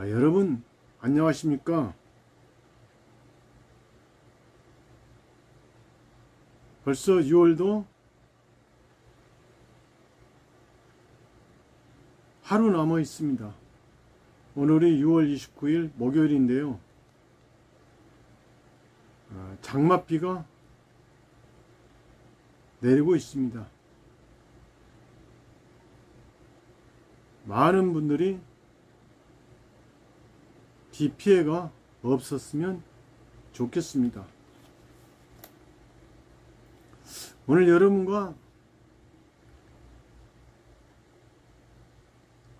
여러분 안녕하십니까? 벌써 6월도 하루 남아 있습니다. 오늘이 6월 29일 목요일인데요. 장맛비가 내리고 있습니다. 많은 분들이 비 피해가 없었으면 좋겠습니다. 오늘 여러분과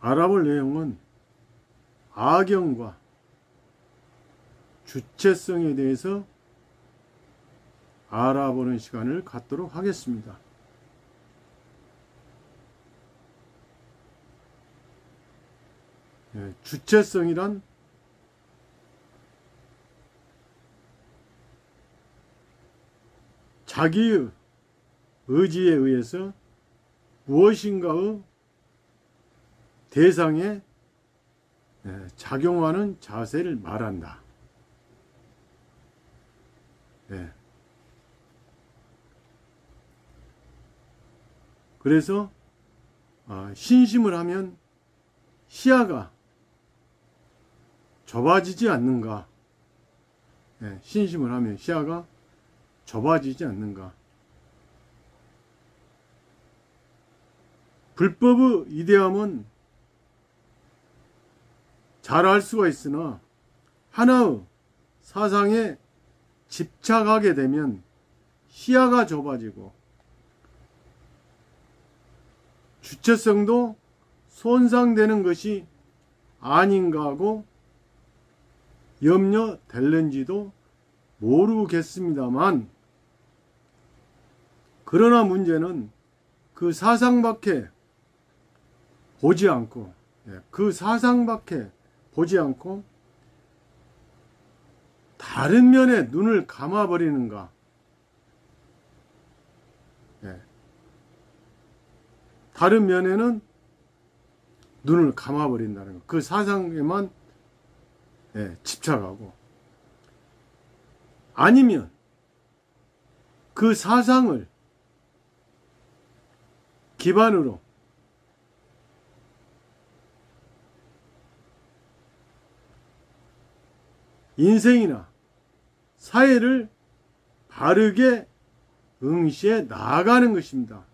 알아볼 내용은 악영과 주체성에 대해서 알아보는 시간을 갖도록 하겠습니다. 주체성이란 자기의 의지에 의해서 무엇인가의 대상에 작용하는 자세를 말한다. 그래서 신심을 하면 시야가 좁아지지 않는가? 신심을 하면 시야가 좁아지지 않는가? 불법의 이대함은 잘할 수가 있으나 하나의 사상에 집착하게 되면 시야가 좁아지고 주체성도 손상되는 것이 아닌가 하고 염려될는지도 모르겠습니다만, 그러나 문제는 그 사상밖에 보지 않고 다른 면에 눈을 감아버리는가? 다른 면에는 눈을 감아버린다는 것. 그 사상에만 집착하고, 아니면 그 사상을 기반으로 인생이나 사회를 바르게 응시해 나아가는 것입니다.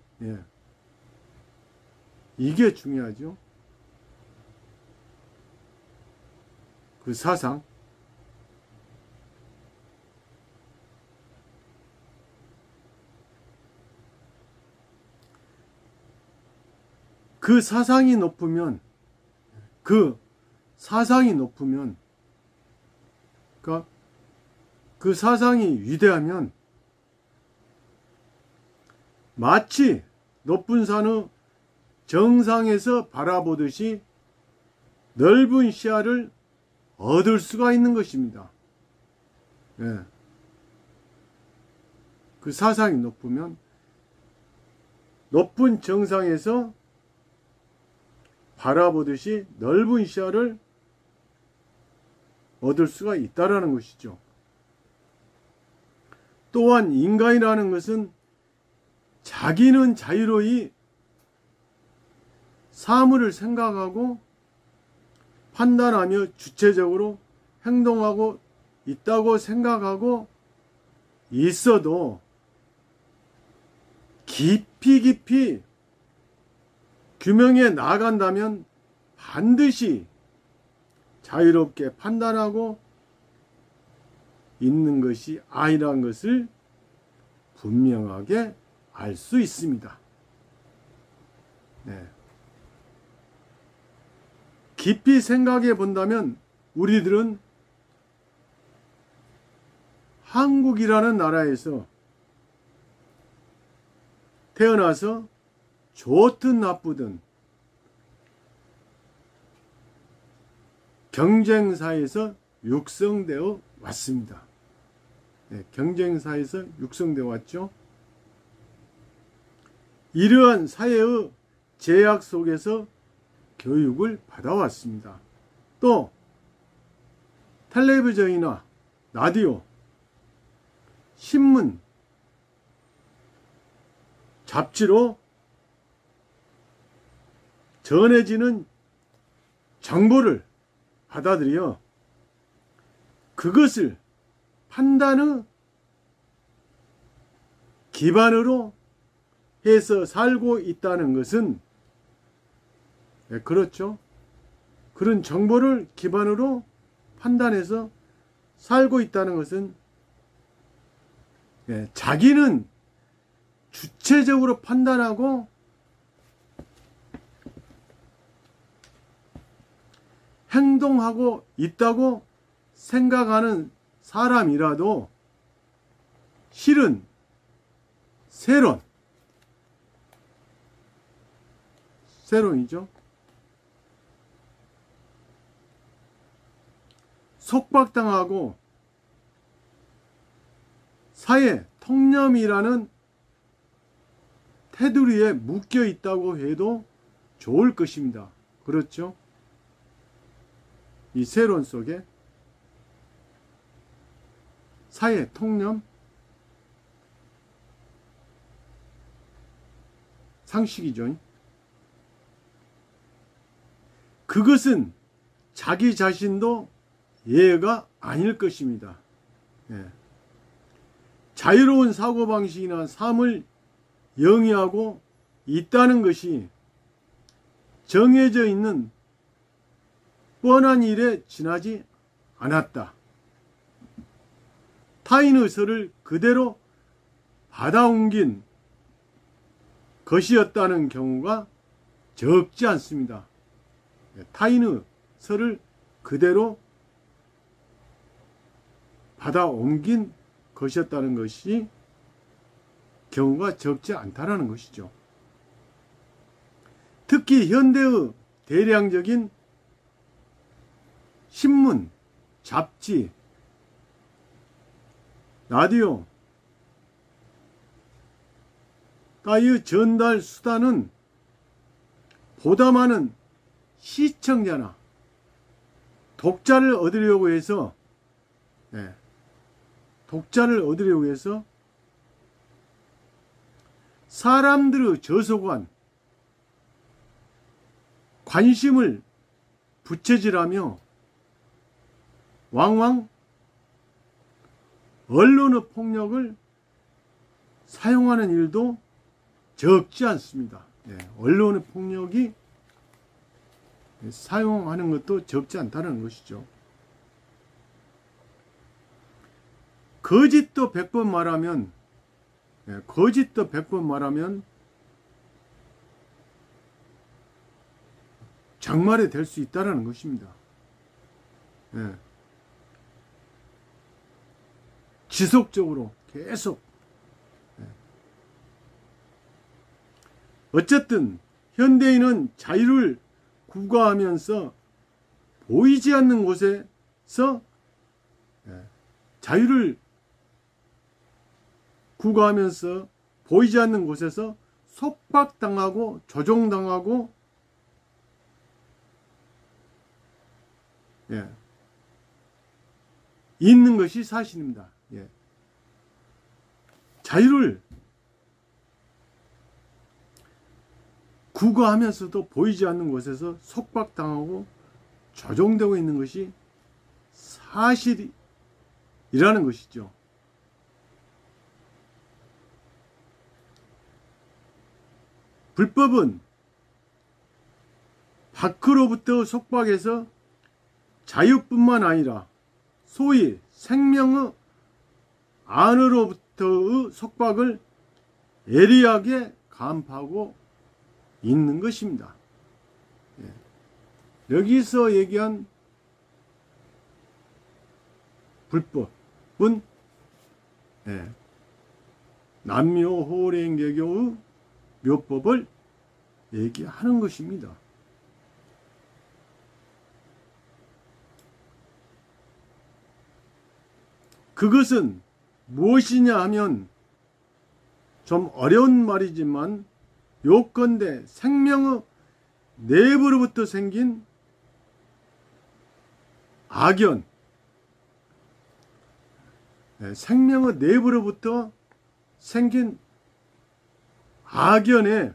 이게 중요하죠. 그 사상, 그 사상이 높으면, 그러니까 그 사상이 위대하면 마치 높은 산의 정상에서 바라보듯이 넓은 시야를 얻을 수가 있는 것입니다. 그 사상이 높으면 높은 정상에서 바라보듯이 넓은 시야를 얻을 수가 있다라는 것이죠. 또한 인간이라는 것은 자기는 자유로이 사물을 생각하고 판단하며 주체적으로 행동하고 있다고 생각하고 있어도 깊이 규명해 나아간다면 반드시 자유롭게 판단하고 있는 것이 아니라는 것을 분명하게 알 수 있습니다. 깊이 생각해 본다면 우리들은 한국이라는 나라에서 태어나서 좋든 나쁘든 경쟁사에서 육성되어 왔습니다. 경쟁사에서 육성되어 왔죠. 이러한 사회의 제약 속에서 교육을 받아왔습니다. 또 텔레비전이나 라디오, 신문, 잡지로 전해지는 정보를 받아들여 그것을 판단의 기반으로 해서 살고 있다는 것은, 그렇죠. 그런 정보를 기반으로 판단해서 살고 있다는 것은, 자기는 주체적으로 판단하고 행동하고 있다고 생각하는 사람이라도 실은 세론이죠. 속박당하고 사회 통념이라는 테두리에 묶여 있다고 해도 좋을 것입니다. 그렇죠? 이 세론 속에 사회 통념, 상식이죠. 그것은 자기 자신도 예가 아닐 것입니다. 자유로운 사고방식이나 삶을 영위하고 있다는 것이 정해져 있는 뻔한 일에 지나지 않았다. 타인의 설을 그대로 받아옮긴 것이었다는 경우가 적지 않습니다. 타인의 설을 그대로 받아옮긴 것이었다는 것이 경우가 적지 않다는 것이죠. 특히 현대의 대량적인 신문, 잡지, 라디오 따위의 전달 수단은 보다 많은 시청자나 독자를 얻으려고 해서 사람들의 저소관 관심을 부채질하며 왕왕 언론의 폭력을 사용하는 일도 적지 않습니다. 언론의 폭력이 사용하는 것도 적지 않다는 것이죠. 거짓도 100번 말하면 정말이 될 수 있다는 것입니다. 지속적으로 계속. 어쨌든 현대인은 자유를 구가하면서 보이지 않는 곳에서 자유를 구가하면서 보이지 않는 곳에서 속박당하고 조종당하고 있는 것이 사실입니다. 자유를 구가하면서도 보이지 않는 곳에서 속박당하고 조종되고 있는 것이 사실이라는 것이죠. 불법은 밖으로부터 속박해서 자유뿐만 아니라 소위 생명의 안으로부터의 속박을 예리하게 간파하고 있는 것입니다. 여기서 얘기한 불법은 남묘호랭개교의 묘법을 얘기하는 것입니다. 그것은 무엇이냐 하면 좀 어려운 말이지만 요컨대 생명의 내부로부터 생긴 악연, 생명의 내부로부터 생긴 악연에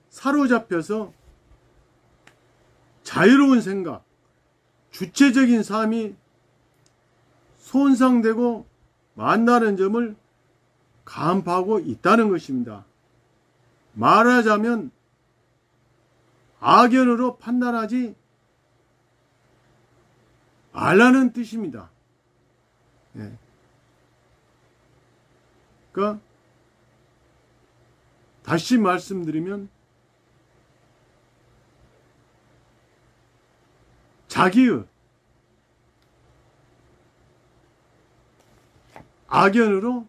사로잡혀서 자유로운 생각, 주체적인 삶이 손상되고 만나는 점을 간파하고 있다는 것입니다. 말하자면 악연으로 판단하지 말라는 뜻입니다. 그러니까 다시 말씀드리면 자기의 악연으로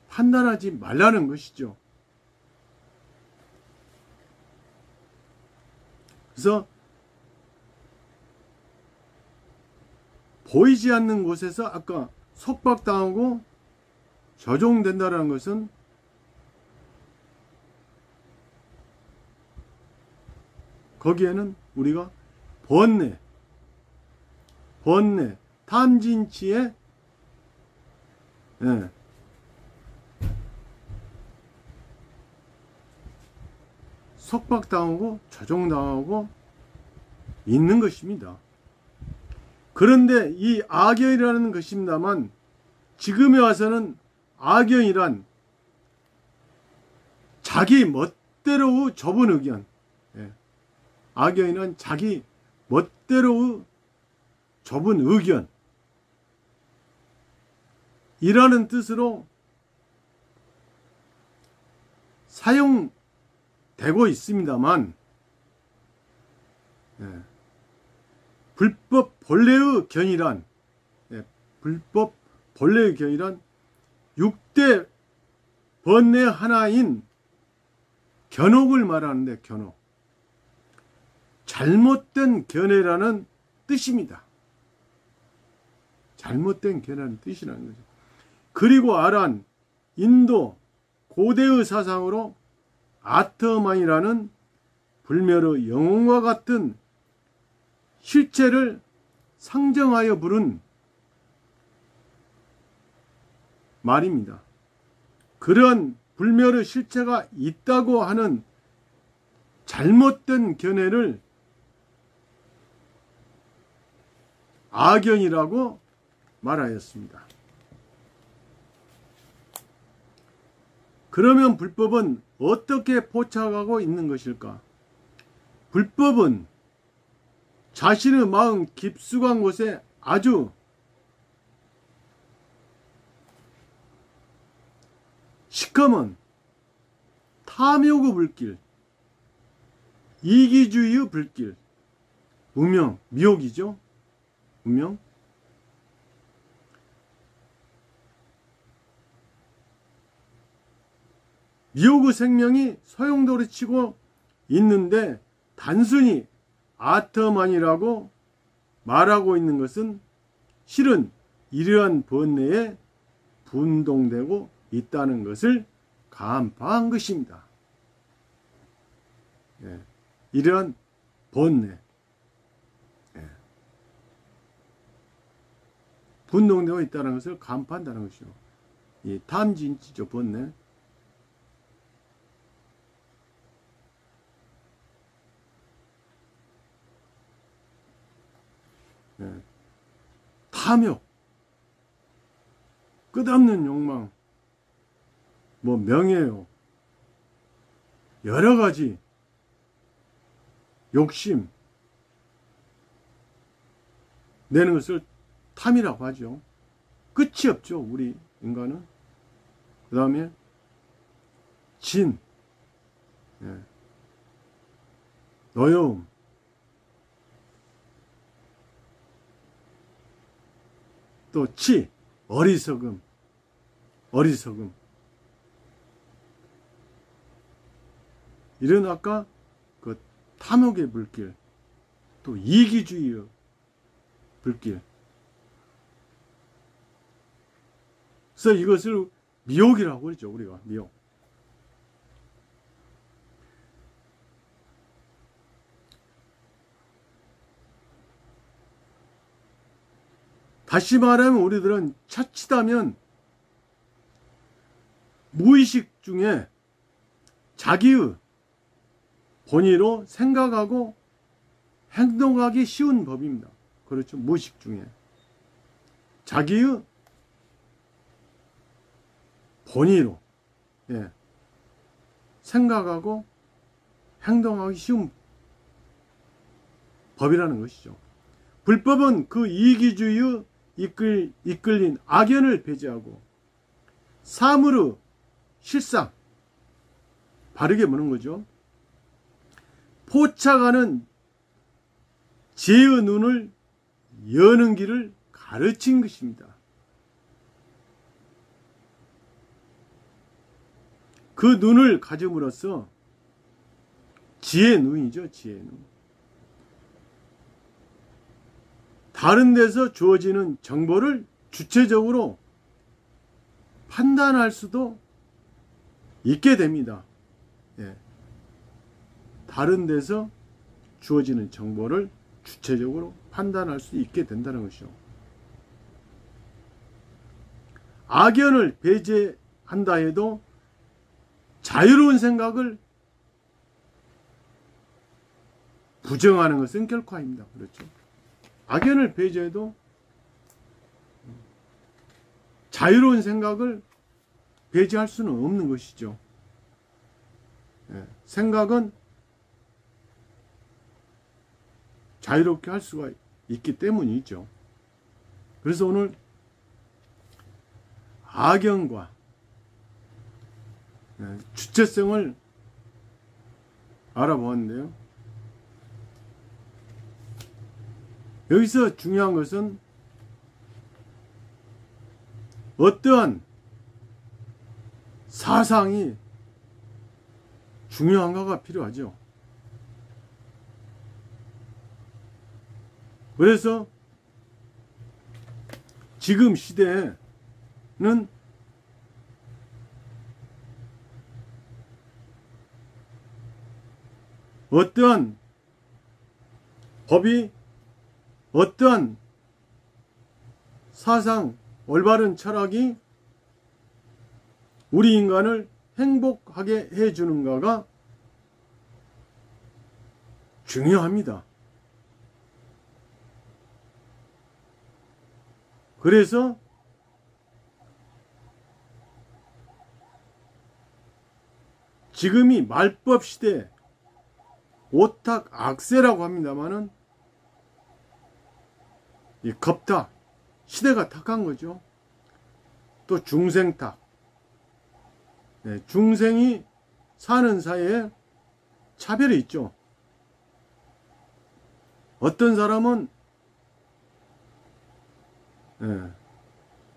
판단하지 말라는 것이죠. 그래서 보이지 않는 곳에서 아까 속박당하고 조종된다는 것은 거기에는 우리가 번뇌, 탐진치에 속박당하고 조종당하고 있는 것입니다. 그런데 이 악연이라는 것입니다만 지금에 와서는 악연이란 자기 멋대로의 좁은 의견, 악연이란 자기 멋대로의 좁은 의견 이라는 뜻으로 사용되고 있습니다만 불법 본래의 견이란 6대 번뇌 하나인 견옥을 말하는데 견옥, 잘못된 견해라는 뜻입니다. 잘못된 견해라는 뜻이라는 거죠. 그리고 아란 인도 고대의 사상으로 아트만이라는 불멸의 영혼과 같은 실체를 상정하여 부른 말입니다. 그런 불멸의 실체가 있다고 하는 잘못된 견해를 악연이라고 말하였습니다. 그러면 불법은 어떻게 포착하고 있는 것일까? 불법은 자신의 마음 깊숙한 곳에 아주 시커먼 탐욕의 불길, 이기주의의 불길, 무명, 미혹이죠. 무명. 미혹의 생명이 소용돌이치고 있는데 단순히 아터만이라고 말하고 있는 것은 실은 이러한 번뇌에 분동되고 있다는 것을 간파한 것입니다. 이러한 번뇌, 분동되고 있다는 것을 간파한다는 것이죠. 이 탐진치죠, 번뇌. 탐욕, 끝없는 욕망, 명예요, 여러 가지 욕심 내는 것을 탐이라고 하죠. 끝이 없죠, 우리 인간은. 그 다음에 진, 노여움, 또 치, 어리석음. 이런 아까 그 탐욕의 불길, 또 이기주의의 불길. 그래서 이것을 미혹이라고 그러죠, 우리가. 미혹. 다시 말하면 우리들은 차치다면 무의식 중에 자기의 본의로 생각하고 행동하기 쉬운 법입니다. 그렇죠. 무의식 중에 자기의 본의로 생각하고 행동하기 쉬운 법이라는 것이죠. 불법은 그 이기주의에 이끌린 악연을 배제하고 사물의 실상 바르게 보는 거죠. 포착하는 지혜의 눈을 여는 길을 가르친 것입니다. 그 눈을 가짐으로써 지혜의 눈이죠. 지혜의 눈. 다른 데서 주어지는 정보를 주체적으로 판단할 수도 있게 됩니다. 다른 데서 주어지는 정보를 주체적으로 판단할 수 있게 된다는 것이죠. 악연을 배제한다 해도 자유로운 생각을 부정하는 것은 결코 아닙니다. 그렇죠. 악연을 배제해도 자유로운 생각을 배제할 수는 없는 것이죠. 생각은 자유롭게 할 수가 있기 때문이죠. 그래서 오늘 악연과 주체성을 알아보았는데요. 여기서 중요한 것은 어떠한 사상이 중요한가가 필요하죠. 그래서 지금 시대에는 어떠한 법이 어떠한 사상, 올바른 철학이 우리 인간을 행복하게 해주는가가 중요합니다. 그래서 지금이 말법 시대, 오탁 악세라고 합니다마는 이 겁탁, 시대가 탁한 거죠. 또 중생탁, 중생이 사는 사이에 차별이 있죠. 어떤 사람은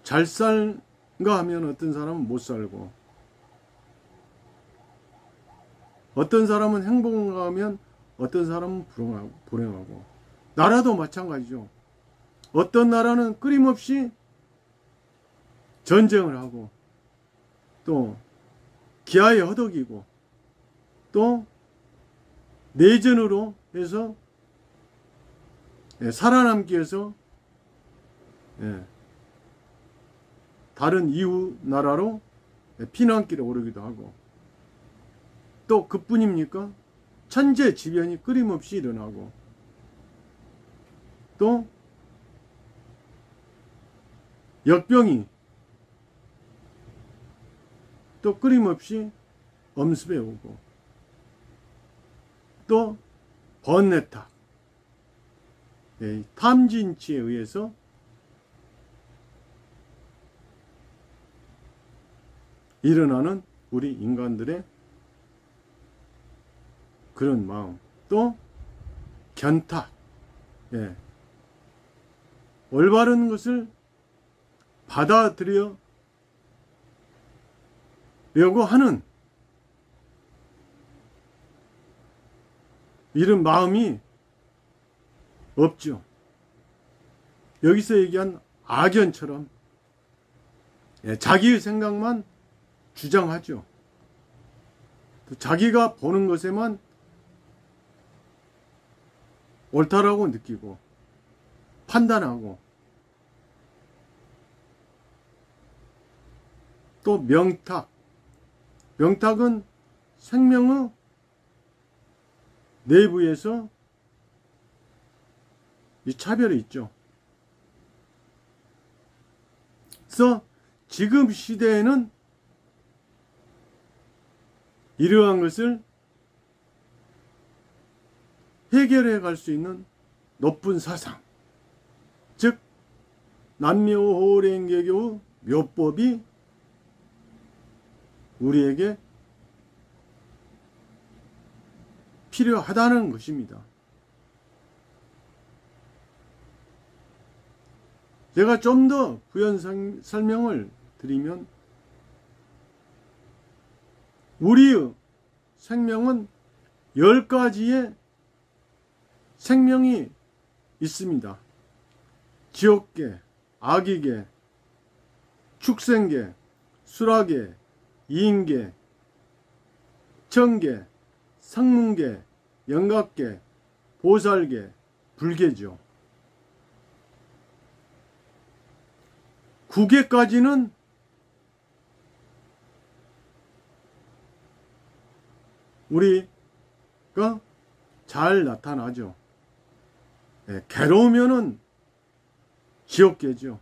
잘 살가 하면 어떤 사람은 못 살고, 어떤 사람은 행복한가 하면 어떤 사람은 불행하고, 나라도 마찬가지죠. 어떤 나라는 끊임없이 전쟁을 하고, 또 기아에 허덕이고, 또 내전으로 해서 살아남기 위해서 다른 이웃 나라로 피난길에 오르기도 하고, 또 그뿐입니까? 천재지변이 끊임없이 일어나고, 또 역병이 또 끊임없이 엄습해 오고, 또 번뇌탁, 탐진치에 의해서 일어나는 우리 인간들의 그런 마음, 또 견탁, 올바른 것을 받아들이려고 하는 이런 마음이 없죠. 여기서 얘기한 악연처럼 자기의 생각만 주장하죠. 또 자기가 보는 것에만 옳다라고 느끼고 판단하고, 또 명탁. 명탁은 생명의 내부에서 이 차별이 있죠. 그래서 지금 시대에는 이러한 것을 해결해 갈 수 있는 높은 사상, 즉 남묘호랭개교의 묘법이 우리에게 필요하다는 것입니다. 제가 좀 더 부연 설명을 드리면, 우리의 생명은 10가지의 생명이 있습니다. 지옥계, 악의계, 축생계, 수라계, 이인계, 정계, 상문계, 영각계, 보살계, 불계죠. 9계까지는 우리가 잘 나타나죠. 괴로우면은 지옥계죠.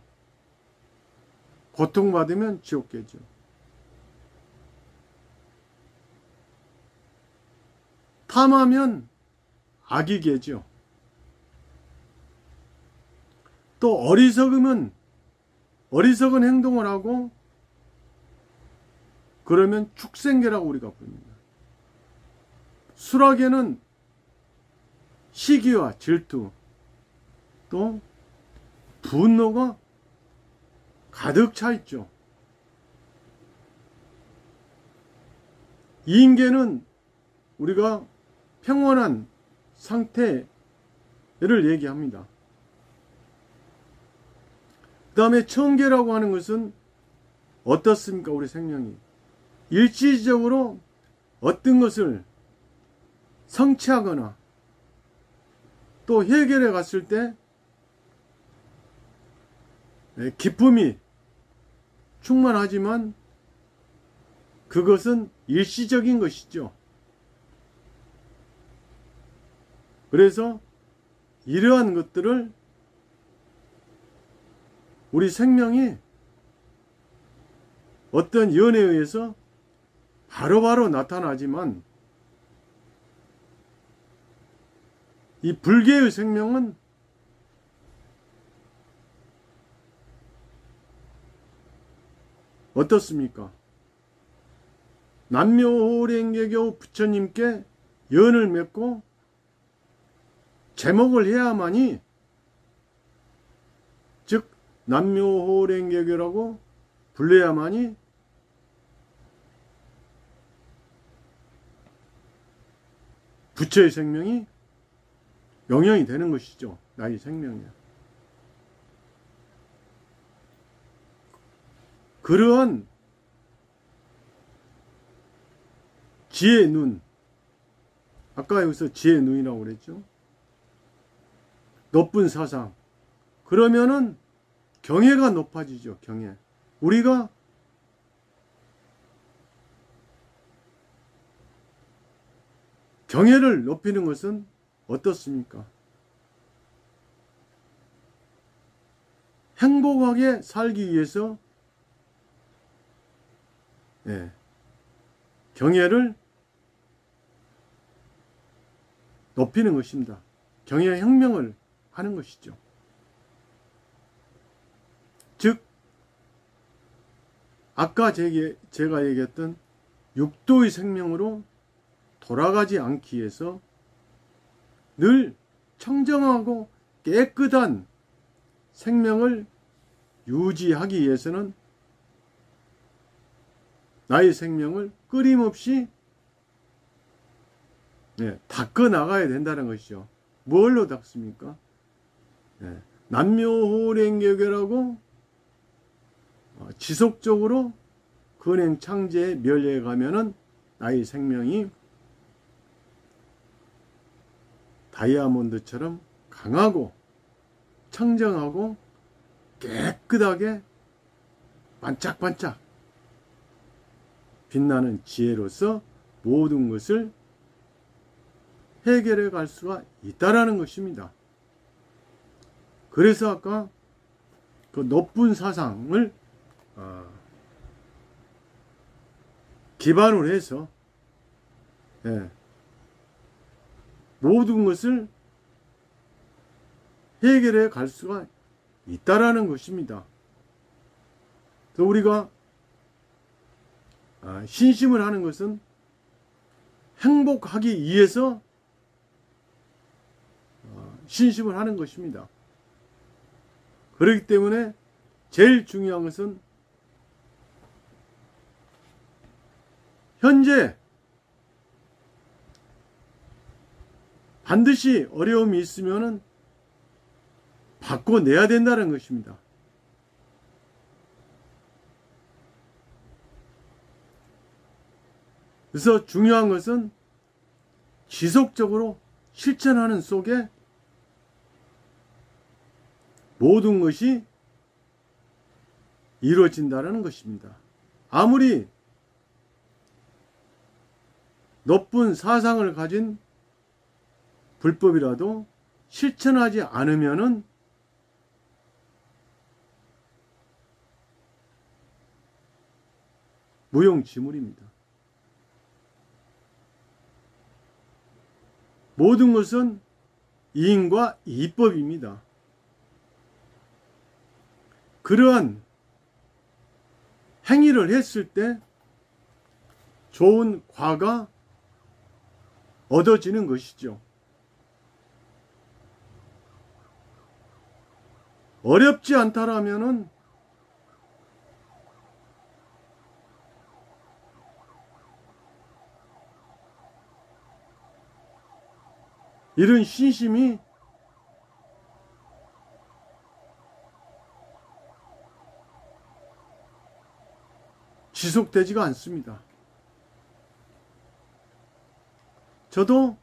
고통받으면 지옥계죠. 탐하면 악의계죠. 또 어리석으면 어리석은 행동을 하고 그러면 축생계라고 우리가 부릅니다. 수락에는 시기와 질투 또 분노가 가득 차 있죠. 이인계는 우리가 평온한 상태를 얘기합니다. 그 다음에 천계라고 하는 것은 어떻습니까? 우리 생명이 일시적으로 어떤 것을 성취하거나 또 해결해 갔을 때 기쁨이 충만하지만 그것은 일시적인 것이죠. 그래서 이러한 것들을 우리 생명이 어떤 연에 의해서 바로바로 나타나지만 이 불계의 생명은 어떻습니까? 남묘호랭개교 부처님께 연을 맺고 제목을 해야만이, 즉 남묘호랭개교라고 불러야만이 부처의 생명이 영영이 되는 것이죠. 나의 생명이야. 그러한 지혜의 눈, 아까 여기서 지혜의 눈이라고 그랬죠. 높은 사상, 그러면은 경애가 높아지죠. 경애. 우리가 경애를 높이는 것은 어떻습니까? 행복하게 살기 위해서 경애를 높이는 것입니다. 경애 혁명을 하는 것이죠. 즉 아까 제가 얘기했던 육도의 생명으로 돌아가지 않기 위해서 늘 청정하고 깨끗한 생명을 유지하기 위해서는 나의 생명을 끊임없이 닦아 나가야 된다는 것이죠. 뭘로 닦습니까? 남묘호랭개교라고 지속적으로 근행 창제에 멸려해 가면은 나의 생명이 다이아몬드처럼 강하고 청정하고 깨끗하게 반짝반짝 빛나는 지혜로서 모든 것을 해결해 갈 수가 있다라는 것입니다. 그래서 아까 그 높은 사상을 기반으로 해서 모든 것을 해결해 갈 수가 있다라는 것입니다. 그래서 우리가 신심을 하는 것은 행복하기 위해서 신심을 하는 것입니다. 그렇기 때문에 제일 중요한 것은 현재 반드시 어려움이 있으면은 바꿔내야 된다는 것입니다. 그래서 중요한 것은 지속적으로 실천하는 속에 모든 것이 이루어진다는 것입니다. 아무리 높은 사상을 가진 불법이라도 실천하지 않으면은 무용지물입니다. 모든 것은 이인과 이법입니다. 그러한 행위를 했을 때 좋은 과가 얻어지는 것이죠. 어렵지 않다라면은 이런 신심이 지속되지가 않습니다. 저도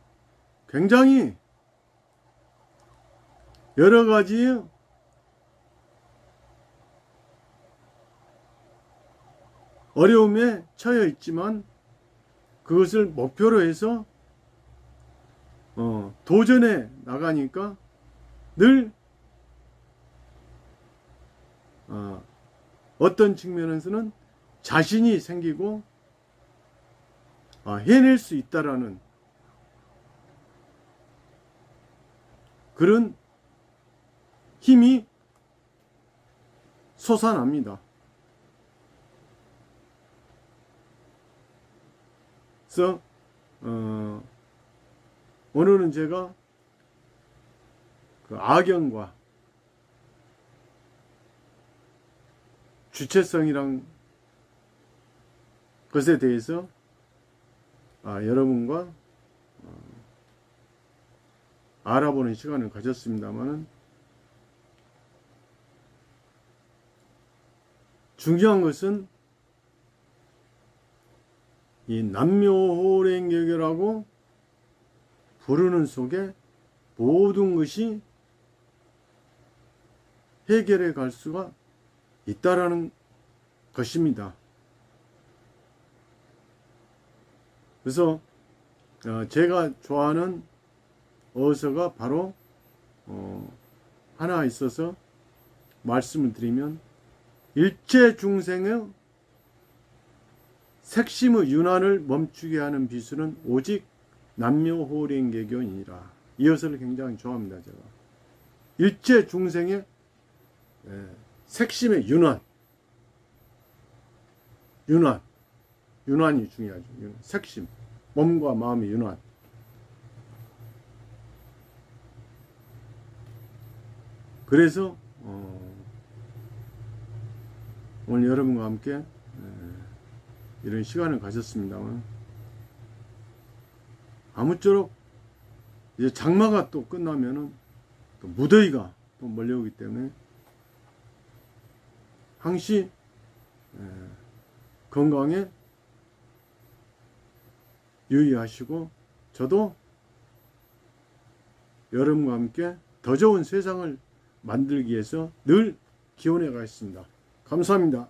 굉장히 여러 가지 어려움에 처해 있지만 그것을 목표로 해서 도전해 나가니까 늘 어떤 측면에서는 자신이 생기고 해낼 수 있다라는 그런 힘이 솟아납니다. 그래서 오늘은 제가 그 악연과 주체성이란 것에 대해서 여러분과 알아보는 시간을 가졌습니다만은 중요한 것은 이 남묘호랭경이라고 부르는 속에 모든 것이 해결해 갈 수가 있다라는 것입니다. 그래서 제가 좋아하는 어서가 바로 하나 있어서 말씀을 드리면 일체 중생의 색심의 윤환을 멈추게 하는 비수는 오직 남묘호랭개교이니라. 이 어서를 굉장히 좋아합니다. 제가 일체 중생의 색심의 윤환이 중요하죠. 색심, 몸과 마음의 윤환. 그래서 오늘 여러분과 함께 이런 시간을 가졌습니다만 아무쪼록 이제 장마가 또 끝나면은 또 무더위가 또 몰려오기 때문에 항시 건강에 유의하시고 저도 여러분과 함께 더 좋은 세상을 만들기 위해서 늘 기원해 가겠습니다. 감사합니다.